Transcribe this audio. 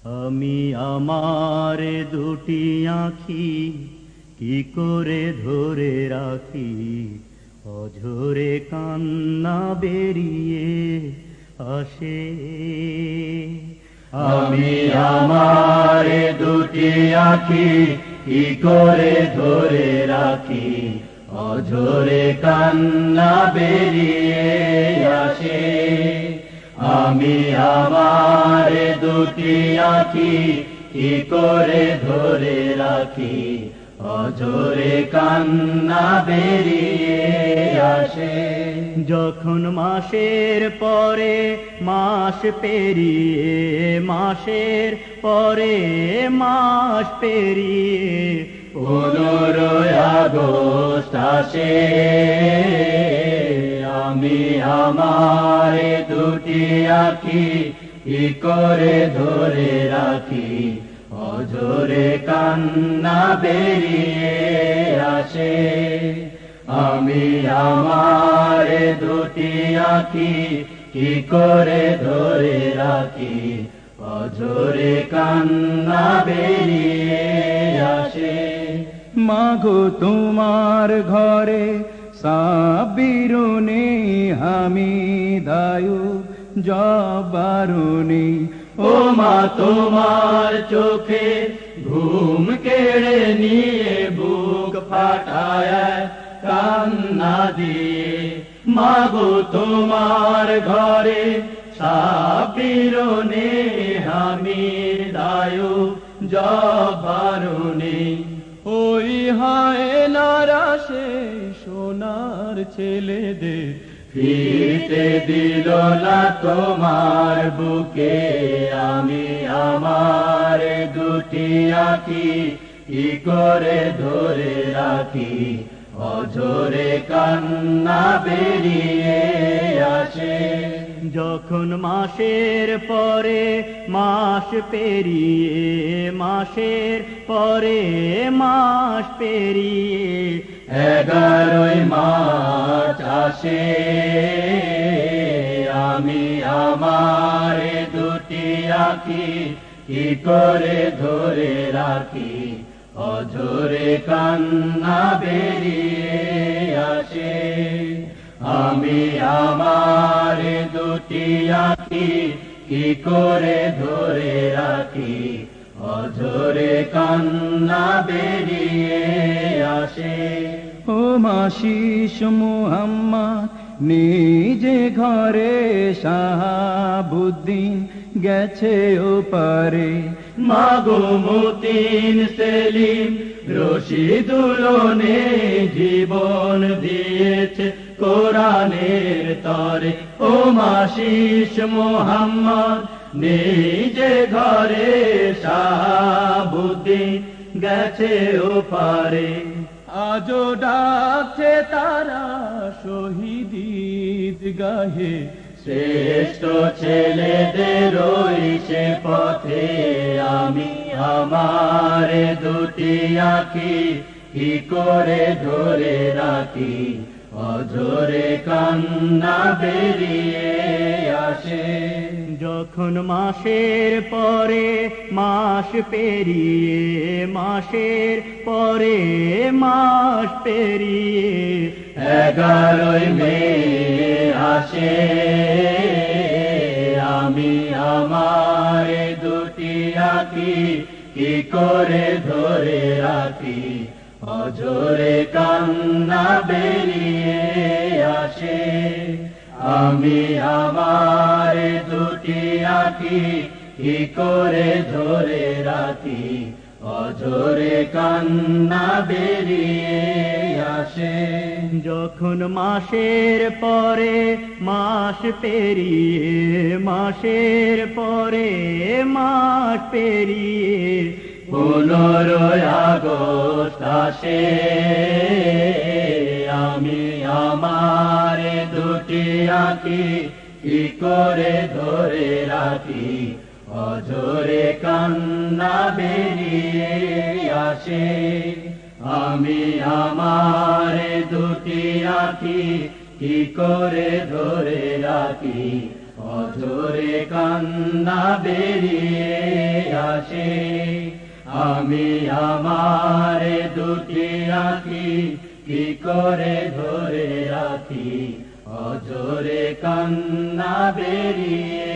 আমি আমার দুটি আঁখি কি করে ধরে রাখি, অঝরে কান্না বেরিয়ে আসে। আমি আমার দুটি আঁখি কি করে ধরে রাখি, অঝরে কান্না বেরিয়ে আসে। আমি আমার দুটি আঁখি কি করে ধরে রাখি, অঝরে কান্না বেরিয়ে আসে। যখন মাসের পরে মাস পেরিয়ে, মাসের পরে মাস পেরিয়ে 15 আগস্ট আসে। আমি আমার দুটি আঁখি কি করে ধরে রাখি, অঝরে কান্না বেরিয়ে আসে। আমি আমার দুটি আঁখি কি করে ধরে রাখি, অঝরে কান্না বেরিয়ে আসে। মাগো তোমার ঘরে সাবিরুনি হামিদায়ু জবারুনি। ও মা তোমার চোখে ঘুম কেড়ে নিয়ে বুক ফাটায় কান্না দিয়ে। মাগো তোমার ঘরে সাবিরুনি হামিদায়ু জবারুনি। ওই হায় নারাশে সোনার ছেলেদের ফিরতে দিল না তোমার বুকে। আমি আমার দুটি আঁখি কি করে ধরে রাখি, অঝরে কান্না বেরিয়ে আসে। যখন মাসের পরে মাস পেরিয়ে, মাসের পরে মাস পেরিয়ে 11 মার্চ আসে। আমি আমার দুটি আঁখি কি করে ধরে রাখি, অঝরে কান্না বেরিয়ে আসে। আমি আমার দুটি আঁখি কি করে ধরে রাখি, অঝরে কান্না বেরিয়ে আসে। ও মাশিস মুহাম্মদ নিজে ঘরে শাহাবুদ্দিন গেছে ওপারে। মাগো মতিন সেলিম রশিদুলনে জীবন দিয়েছে কোরআনের তরে। ও মাশিস মুহাম্মদ নিজে ঘরে শাহাবুদ্দিন গেছে ওপারে। আজো ডাকছে তারা শহীদ গাহে, শ্রেষ্ঠ ছেলেদের ওই সে পথে। আমি আমার দুটি আঁখি কি করে ধরে রাখি, অঝরে কান্না বেরিয়ে আসে। যখন মাসের পরে মাস পেরিয়ে, মাসের পরে মাস পেরিয়ে 11 মে আসে। আমি আমার দুটি আঁখি কি করে ধরে রাখি, অঝরে কান্না বেরিয়ে আসে। আমি আমার দুটি আঁখি কি করে ধরে রাখি, অঝরে কান্না বেরিয়ে আসে। যখন মাসের পরে মাস পেরিয়ে, মাসের পরে মাস পেরিয়ে 15 আগস্ট আসে। আমি আমার দুটি আঁখি কি করে ধরে রাখি, অঝরে কান্না বেরিয়ে আসে। আমি আমার দুটি আঁখি কি করে ধরে রাখি, অঝরে কান্না বেরিয়ে আসে আমি আমার দুটি আঁখি কি করে ধরে রাখি অজরে কান্না বেরিয়ে